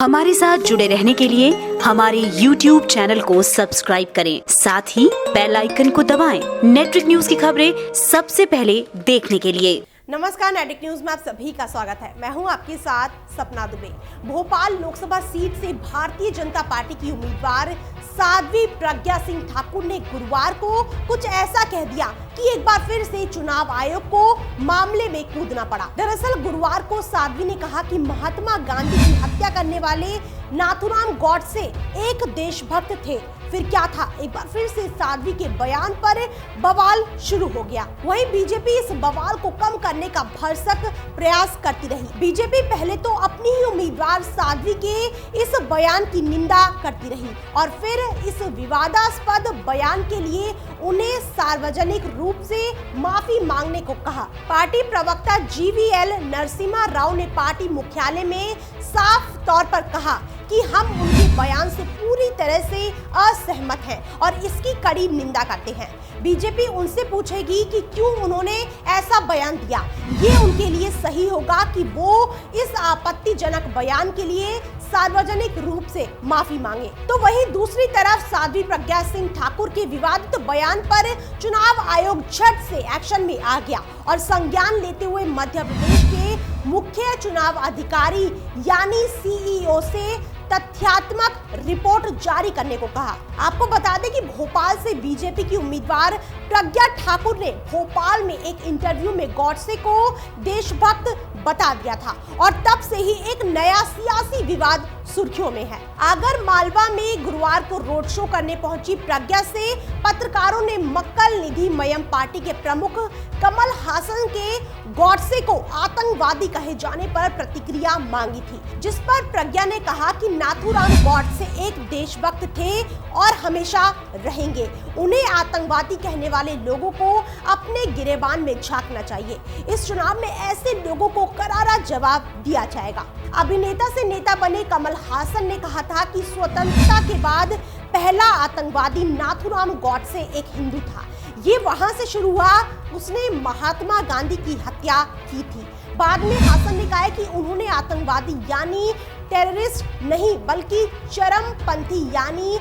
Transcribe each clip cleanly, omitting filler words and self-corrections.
हमारे साथ जुड़े रहने के लिए हमारे YouTube चैनल को सब्सक्राइब करें, साथ ही बेल आइकन को दबाएं। नेटवर्क न्यूज की खबरें सबसे पहले देखने के लिए। नमस्कार, नेटवर्क न्यूज में आप सभी का स्वागत है। मैं हूं आपके साथ सपना दुबे। भोपाल लोकसभा सीट से भारतीय जनता पार्टी की उम्मीदवार साध्वी प्रज्ञा सिंह ठाकुर ने गुरुवार को कुछ ऐसा कह दिया कि एक बार फिर से चुनाव आयोग को मामले में कूदना पड़ा। दरअसल गुरुवार को साध्वी ने कहा कि महात्मा गांधी की हत्या करने वाले नाथूराम गॉडसे एक देशभक्त थे। फिर क्या था, एक बार फिर से साध्वी के बयान पर बवाल शुरू हो गया। वहीं बीजेपी इस बवाल को कम करने का भरसक प्रयास करती रही। बीजेपी पहले तो अपनी ही उम्मीदवार साध्वी के इस बयान की निंदा करती रही और फिर इस विवादास्पद बयान के लिए उन्हें सार्वजनिक रूप से माफी मांगने को कहा। पार्टी प्रवक्ता जीवीएल नरसिम्हा राव ने पार्टी मुख्यालय में साफ तौर पर कहा कि हम उनके बयान से पूरी तरह से असहमत हैं और इसकी कड़ी निंदा करते हैं। बीजेपी उनसे पूछेगी कि क्यों उन्होंने ऐसा बयान दिया। ये उनके लिए सही होगा कि वो इस आपत्तिजनक बयान के लिए सार्वजनिक रूप से माफी मांगे। तो वहीं दूसरी तरफ साध्वी प्रज्ञा सिंह ठाकुर के विवादित बयान पर चुनाव आयोग झट से एक्शन में आ गया और संज्ञान लेते हुए मध्य प्रदेश के मुख्य चुनाव अधिकारी यानी सीईओ से तथ्यात्मक रिपोर्ट जारी करने को कहा। आपको बता दें कि भोपाल से बीजेपी की उम्मीदवार प्रज्ञा ठाकुर ने भोपाल में एक इंटरव्यू में गॉडसे को देशभक्त बता दिया था और तब से ही एक नया सियासी विवाद सुर्खियों में है। आगर मालवा में गुरुवार को रोड शो करने पहुंची प्रज्ञा से पत्रकारों ने मक्कल निधि मयम पार्टी के प्रमुख कमल हासन के गॉडसे को आतंकवादी कहे जाने पर प्रतिक्रिया मांगी थी, जिस पर प्रज्ञा ने कहा कि नाथूराम गॉडसे एक देशभक्त थे और हमेशा रहेंगे। उन्हें आतंकवादी कहने वाले लोगों को अपने गिरेबान में झांकना चाहिए। इस चुनाव में ऐसे लोगों को करारा जवाब दिया जाएगा। अभिनेता से नेता बने कमल हासन ने कहा था कि स्वतंत्रता के बाद पहला आतंकवादी नाथूराम गॉडसे एक हिंदू था। ये वहां से शुरू हुआ, उसने महात्मा गांधी की हत्या की थी। बाद में हासन ने कहा कि उन्होंने आतंकवादी यानी टेररिस्ट नहीं बल्कि चरमपंथी यानी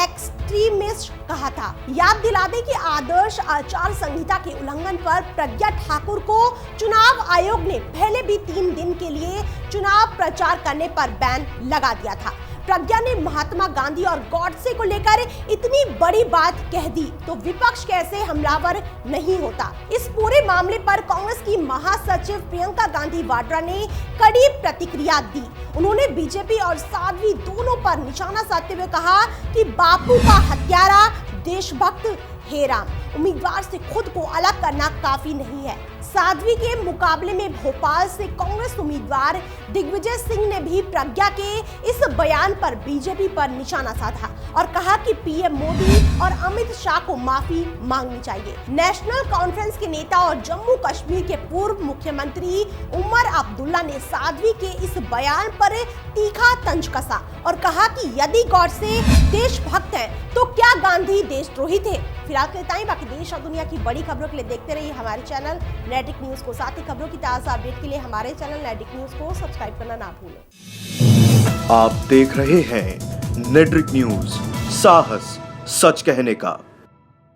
एक्सट्रीमिस्ट कहा था। याद दिला दें कि आदर्श आचार संहिता के उल्लंघन पर प्रज्ञा ठाकुर को चुनाव आयोग ने पहले भी 3 दिन के लिए चुनाव प्रचार करने पर बैन लगा दिया था। प्रज्ञा ने महात्मा गांधी और गॉडसे को लेकर इतनी बड़ी बात कह दी तो विपक्ष कैसे हमलावर नहीं होता। इस पूरे मामले पर कांग्रेस की महासचिव प्रियंका गांधी वाड्रा ने कड़ी प्रतिक्रिया दी। उन्होंने बीजेपी और साध्वी दोनों पर निशाना साधते हुए कहा कि बापू का हत्यारा देशभक्त हेराम उम्मीदवार से खुद को अलग करना काफी नहीं है। साध्वी के मुकाबले में भोपाल से कांग्रेस उम्मीदवार दिग्विजय सिंह ने भी प्रज्ञा के इस बयान पर बीजेपी पर निशाना साधा और कहा कि पीएम मोदी और अमित शाह को माफी मांगनी चाहिए। नेशनल कॉन्फ्रेंस के नेता और जम्मू कश्मीर के पूर्व मुख्यमंत्री उमर अब्दुल्ला ने साध्वी के इस बयान पर तीखा तंज कसा और कहा कि यदि गॉडसे देशभक्त हैं तो क्या गांधी देशद्रोही थे। फिलहाल के लिए बाकी देश और दुनिया की बड़ी खबरों के लिए देखते रहिए हमारे चैनल नेटिक न्यूज को। साथ ही खबरों की ताज़ा अपडेट के लिए हमारे चैनल नेटिक न्यूज को सब्सक्राइब करना ना भूलें। आप देख रहे हैं नेटिक न्यूज, साहस सच कहने का।